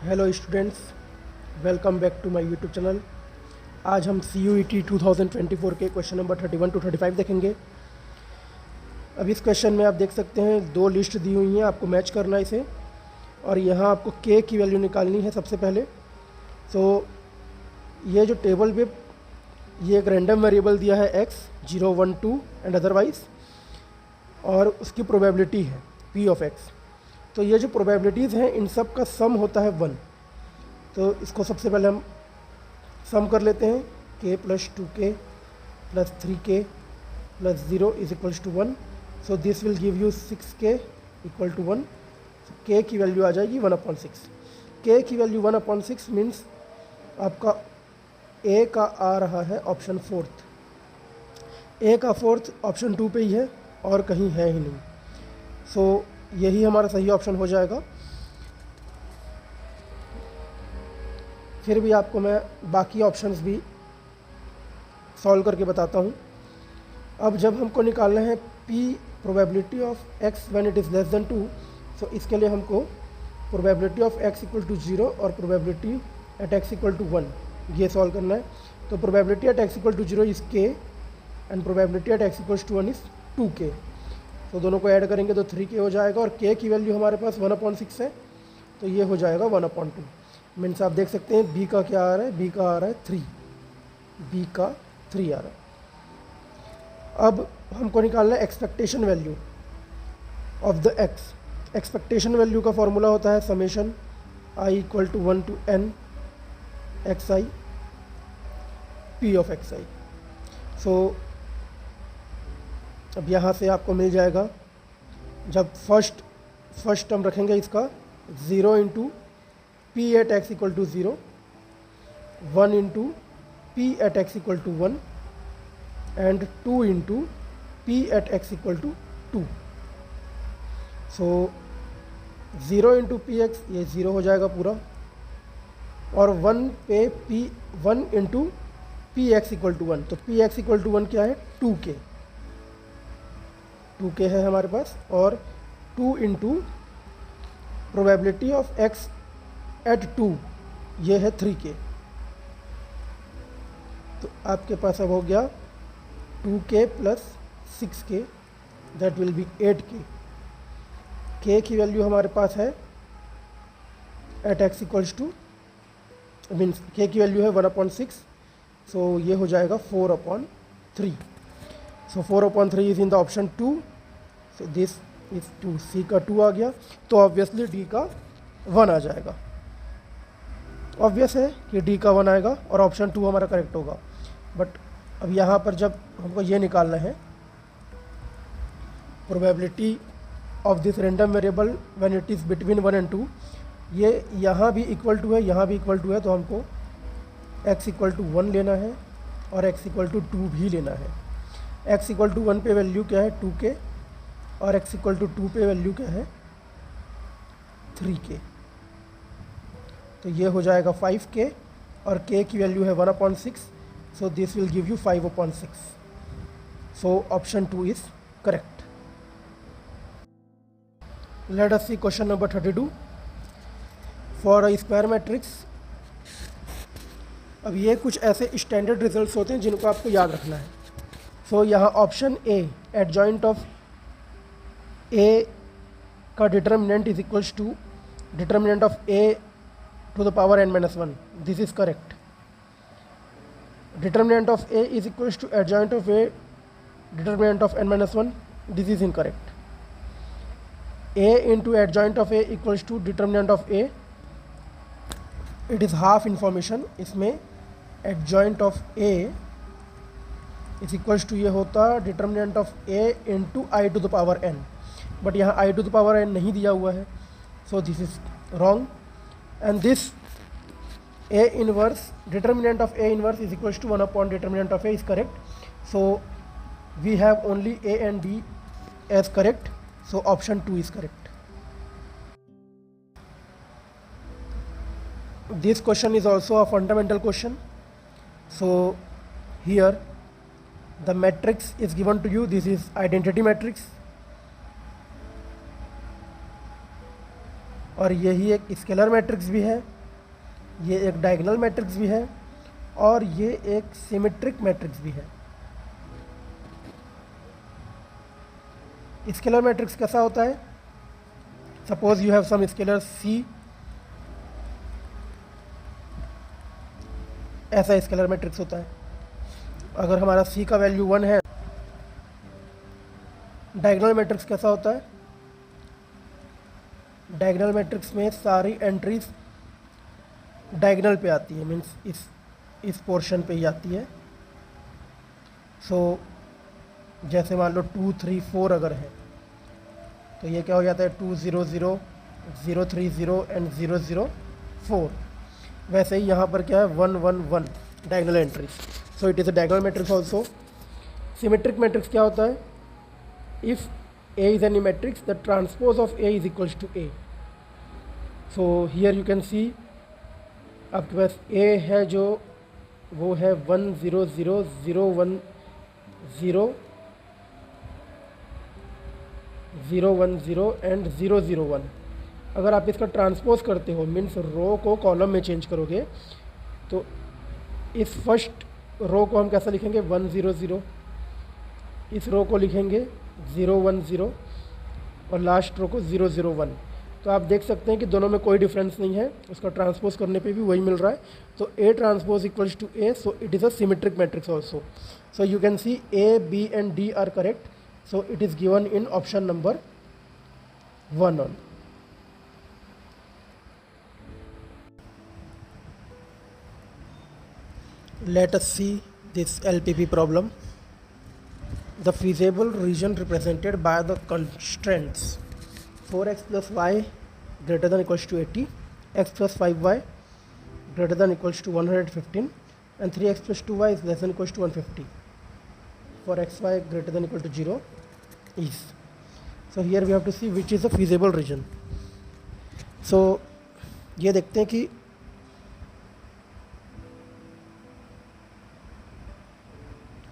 Hello students, welcome back to my YouTube channel. आज हम CUET 2024 के क्वेश्चन नंबर 31 टू 35 देखेंगे। अब इस क्वेश्चन में आप देख सकते हैं दो लिस्ट दी हुई हैं, आपको मैच करना है इसे और यहाँ आपको k की वैल्यू निकालनी है सबसे पहले। तो ये जो टेबल पे ये एक रैंडम वेरिएबल दिया है x 0 1 2 एंड अदरवाइज, और उसकी प्रोबेबिलिटी है p ऑफ x। तो ये जो प्रोबेबिलिटीज़ हैं इन सब का सम होता है 1। तो इसको सबसे पहले हम सम कर लेते हैं। k plus 2k plus 3k plus 0 is equals to 1। So this will give you 6k equal to 1। k की वैल्यू आ जाएगी 1/6। k की वैल्यू 1/6 मीन्स आपका a का आ रहा है ऑप्शन फोर्थ। a का फोर्थ ऑप्शन 2 पे ही है और कहीं है ही नहीं। सो यही हमारा सही ऑप्शन हो जाएगा। फिर भी आपको मैं बाकी ऑप्शंस भी सॉल्व करके बताता हूँ। अब जब हमको निकालना है p probability of x when it is less than 2, so इसके लिए हमको probability of x equal to 0 और probability at x equal to 1 ये सॉल्व करना है। तो probability at x equal to 0 is k and probability at x equal to 1 is 2k। तो दोनों को ऐड करेंगे तो 3k हो जाएगा और k की वैल्यू हमारे पास 1/6 है, तो ये हो जाएगा 1/2। मीन्स आप देख सकते हैं b का क्या आ रहा है, b का आ रहा है 3, b का 3 आ रहा है। अब हमको निकालना है expectation value of the x। Expectation value का फॉर्मूला होता है summation i equal to 1 to n xi p of xi। So अब यहाँ से आपको मिल जाएगा, जब फर्स्ट टर्म रखेंगे इसका 0 into p at x equal to 0, 1 into p at x equal to 1 and 2 into p at x equal to 2। So 0 into p x ये 0 हो जाएगा पूरा, और 1 पे p 1 into p x equal to 1। तो P x equal to 1 क्या है, 2k है हमारे पास, और 2 into probability of x at 2 ये है 3k। तो आपके पास अब हो गया 2k plus 6k that will be 8k। k की वैल्यू हमारे पास है at x equals to means k की वैल्यू है 1/6। सो ये हो जाएगा 4/3। So 4/3 is in the option 2। So this is 2, c का 2 आ गया, तो ऑब्वियसली d का 1 आ जाएगा। ऑब्वियस है कि d का 1 आएगा और ऑप्शन 2 हमारा करेक्ट होगा। बट अब यहाँ पर जब हमको ये निकालना है probability of this random variable when it is between 1 and 2, ये यहाँ भी इक्वल टू है, यहाँ भी इक्वल टू है, तो हमको x इक्वल टू 1 लेना है और x इक्वल टू 2 भी लेना है। x इक्वल टू 1 पे वैल्यू क्या है, 2k, और x इक्वल टू 2 पे वैल्यू क्या है, 3k। तो ये हो जाएगा 5k और k की वैल्यू है 1/6। So this will give you 5/6। So option 2 is correct. Let us see question number 32 for a square matrix. अब ये कुछ ऐसे स्टैंडर्ड रिजल्ट्स होते हैं जिनको आपको याद रखना है। सो यहाँ option A adjoint of A का determinant is equals to determinant of A to the power n-1, this is correct. Determinant of A is equals to adjoint of A determinant of n-1, this is incorrect. A into adjoint of A equals to determinant of A, it is half information. इसमें adjoint of A is equals to ये होता determinant of A into I to the power n, but यहाँ I to the power n नहीं दिया हुआ है, so this is wrong. And this A inverse determinant of A inverse is equals to 1 determinant of A is correct. So we have only A and B as correct, so option 2 is correct. This question is also a fundamental question. So here the matrix is given to you. This is identity matrix और यही एक scalar matrix भी है, ये एक diagonal matrix भी है, और ये एक सिमेट्रिक मैट्रिक्स भी है। स्केलर मैट्रिक्स कैसा होता है? Suppose you have some scalar C, ऐसा स्केलर मैट्रिक्स होता है। अगर हमारा सी का वैल्यू 1 है। डायगोनल मैट्रिक्स कैसा होता है? डायगोनल मैट्रिक्स में सारी एंट्रीज डायगोनल पे आती है, मीन्स इस पोर्शन पे ही आती है। सो जैसे मान लो 2 3 4 अगर है तो ये क्या हो जाता है 2 0 0 0 3 0 एंड 0 0 4। वैसे ही यहाँ पर क्या है 1 1 1 diagonal entries. So it is a diagonal matrix also. Symmetric matrix क्या होता है? If A is any matrix, the transpose of A is equals to A. So here you can see आपके पास A है जो वो है 1 0 0 0 1 0 0 1 0 एंड 0 0 1। अगर आप इसका ट्रांसपोज करते हो, मीन्स रो को कॉलम में चेंज करोगे, तो इस फर्स्ट रो को हम कैसा लिखेंगे 1 0 0, इस रो को लिखेंगे 0 1 0 और लास्ट रो को 0 0 1। तो आप देख सकते हैं कि दोनों में कोई डिफरेंस नहीं है, उसका ट्रांसपोज करने पे भी वही मिल रहा है। तो A transpose equals to A, so it is a symmetric matrix also. So you can see A, B and D are correct, so it is given in option number 1 on. Let us see this LPP problem. The feasible region represented by the constraints 4x plus y greater than equals to 80, x plus 5y greater than equals to 115, and 3x plus 2y is less than equals to 150 for xy greater than equal to 0 is. So here we have to see which is the feasible region. So ये देखते हैं कि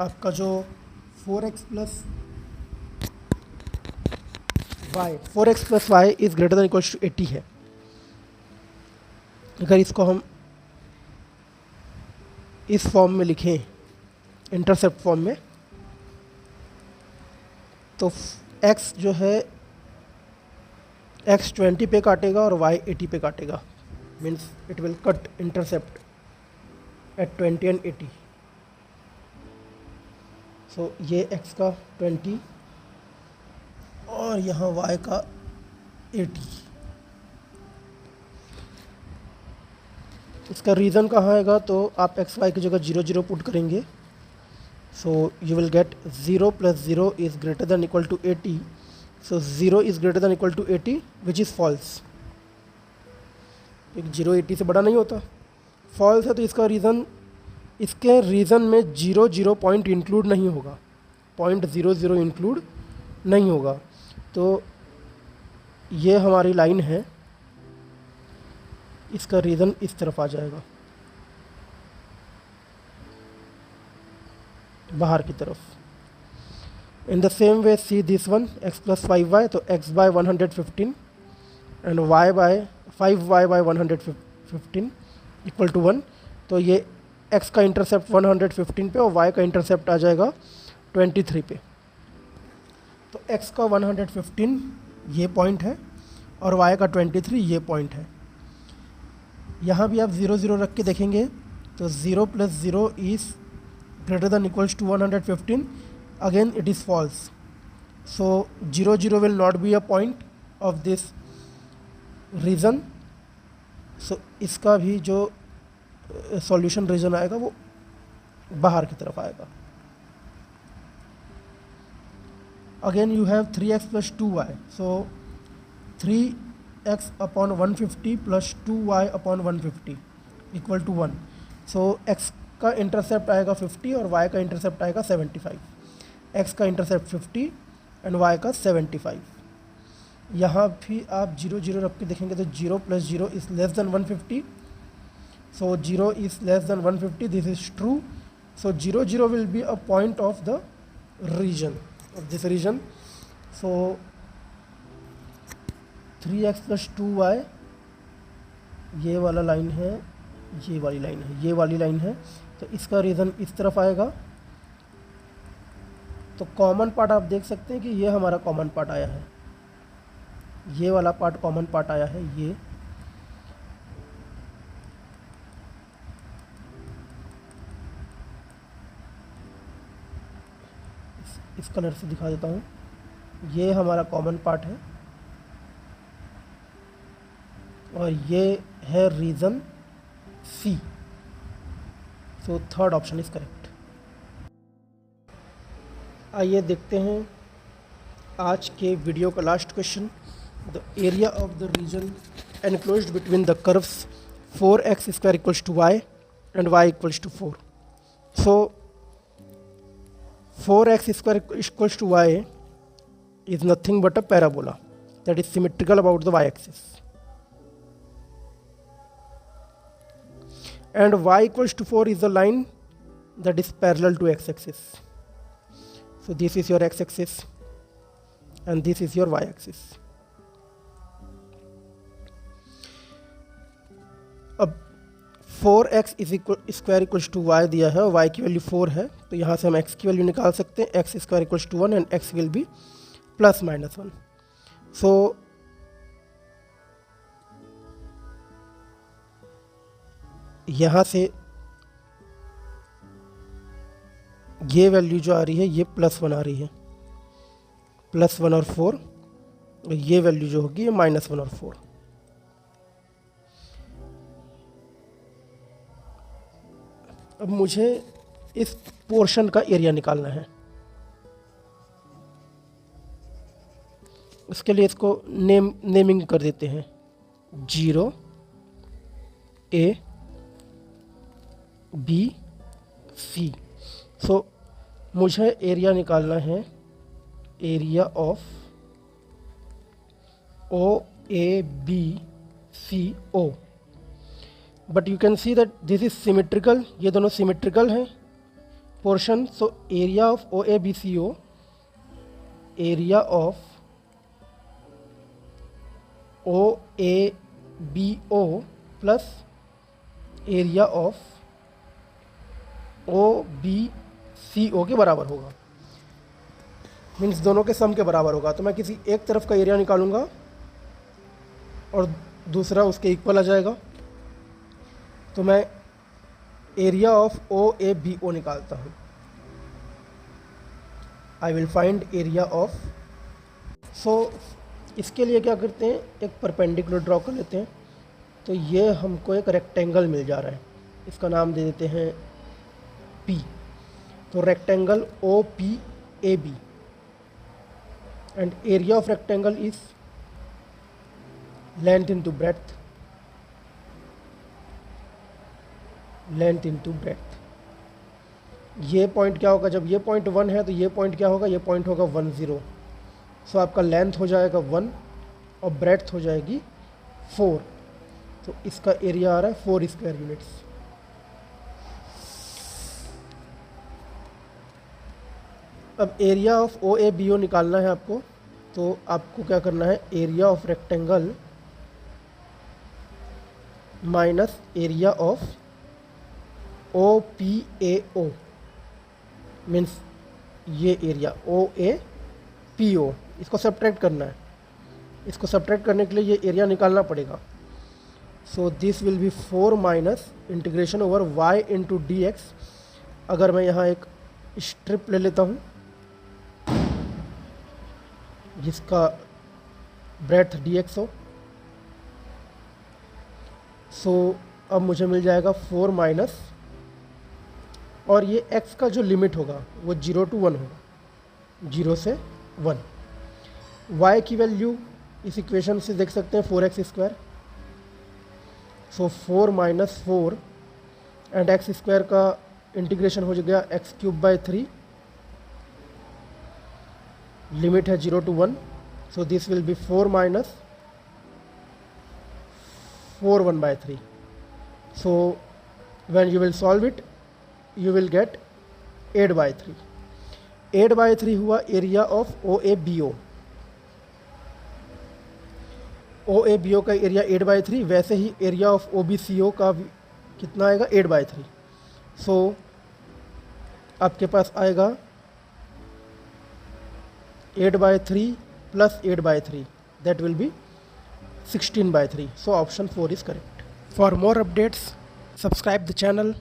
आपका जो 4x plus y is greater than equals to 80 है। अगर इसको हम इस फॉर्म में लिखें, इंटरसेप्ट फॉर्म में, तो x जो है x 20 पे काटेगा और y 80 पे काटेगा, means it will cut intercept at 20 and 80। सो ये x का 20 और यहाँ y का 80। इसका रीज़न कहाँ आएगा? तो आप x y की जगह 0 0 पुट करेंगे, so you will get 0 plus 0 is greater than equal to 80। So 0 is greater than equal to 80 which is false, क्योंकि 0 80 से बड़ा नहीं होता, फॉल्स है। तो इसका रीज़न, इसके रीज़न में 0 0 पॉइंट इंक्लूड नहीं होगा, पॉइंट 0 0 इंक्लूड नहीं होगा। तो ये हमारी लाइन है, इसका रीज़न इस तरफ आ जाएगा, बाहर की तरफ। In the same way see this one, x plus 5y, तो x by 115 and y by 5y by 115 equal to 1। तो ये x का इंटरसेप्ट 115 पे और y का इंटरसेप्ट आ जाएगा 23 पे। तो x का 115 ये पॉइंट है और y का 23 ये पॉइंट है। यहाँ भी आप 0 0 रख के देखेंगे तो 0 plus 0 is greater than equals to 115, again it is false. So 0 0 will not be a point of this region. So इसका भी जो सॉल्यूशन रीजन आएगा वो बाहर की तरफ आएगा। Again you have 3x plus 2y, so 3x upon 150 plus 2y upon 150 equal to 1। So x का इंटरसेप्ट आएगा 50 और y का इंटरसेप्ट आएगा 75। x का इंटरसेप्ट 50 एंड y का 75। यहाँ भी आप 0 0 रख के देखेंगे तो 0 plus 0 is less then 150। So 0 is less than 150, this is true. So 0 0 will be a point of the region, of this region. So 3x plus 2y ये वाला लाइन है, ये वाली लाइन है, ये वाली लाइन है, तो इसका रीज़न इस तरफ आएगा। तो कॉमन पार्ट आप देख सकते हैं कि ये हमारा कॉमन पार्ट आया है, ये वाला पार्ट कॉमन पार्ट आया है। ये इस कलर से दिखा देता हूँ, ये हमारा कॉमन पार्ट है और ये है reason C. So third option is correct. आइए देखते हैं आज के वीडियो का last question. The area of the region enclosed between the curves 4x square equals to y and y equals to 4। So 4x square equals to y is nothing but a parabola that is symmetrical about the y-axis, and y equals to 4 is the line that is parallel to x-axis. So this is your x-axis and this is your y-axis. अब 4x square equals to y दिया है और y की value 4 है, तो यहाँ से हम x की वैल्यू निकाल सकते हैं। x square equals to 1 and x will be plus minus 1। So यहाँ से ये वैल्यू जो आ रही है ये +1 आ रही है, +1 और 4, और ये वैल्यू जो होगी ये -1 और 4। अब मुझे इस पोर्शन का एरिया निकालना है। उसके लिए इसको नेमिंग कर देते हैं 0 A B C। सो मुझे एरिया निकालना है, area of OABCO। But you can see that this is symmetrical, ये दोनों सिमेट्रिकल हैं portion. So area of OABCO, area of OABO plus area of OBCO के बराबर होगा, मीन्स दोनों के सम के बराबर होगा। तो मैं किसी एक तरफ का एरिया निकालूंगा और दूसरा उसके इक्वल आ जाएगा। तो मैं एरिया ऑफ OABO निकालता हूँ। I will find area of. So इसके लिए क्या करते हैं, एक परपेंडिकुलर ड्रॉ कर लेते हैं। तो ये हमको एक रेक्टेंगल मिल जा रहा है, इसका नाम दे देते हैं P। तो rectangle OPAB and area of rectangle is length into breadth, length into breadth. ये पॉइंट क्या होगा, जब ये पॉइंट 1 है तो ये पॉइंट क्या होगा, ये पॉइंट होगा 1 0। सो आपका लेंथ हो जाएगा 1 और ब्रेड्थ हो जाएगी 4। तो इसका एरिया आ रहा है 4 स्क्वायर यूनिट्स। अब एरिया ऑफ OABO निकालना है आपको। तो आपको क्या करना है, area of rectangle minus area of OPAO, means ये एरिया OAPO, इसको सब्ट्रैक्ट करना है। इसको सब्ट्रैक्ट करने के लिए ये एरिया निकालना पड़ेगा। सो this will be 4 minus integration over y into DX। अगर मैं यहाँ एक स्ट्रिप ले लेता हूँ जिसका ब्रेड्थ DX हो, सो अब मुझे मिल जाएगा 4 माइनस, और ये x का जो लिमिट होगा वो 0 to 1 होगा, 0 से 1। y की वैल्यू इस इक्वेशन से देख सकते हैं 4x square. So 4 minus 4 and x square का इंटीग्रेशन हो गया x³/3, लिमिट है 0 to 1। So this will be 4 minus 4 1/3। So when you will solve it you will get 8/3। 8/3 हुआ area of OABO। O A B O का area 8/3, वैसे ही area of O B C O का कितना आएगा 8/3। So आपके पास आएगा 8/3 plus 8/3, that will be 16/3। So option 4 is correct. For more updates subscribe the channel.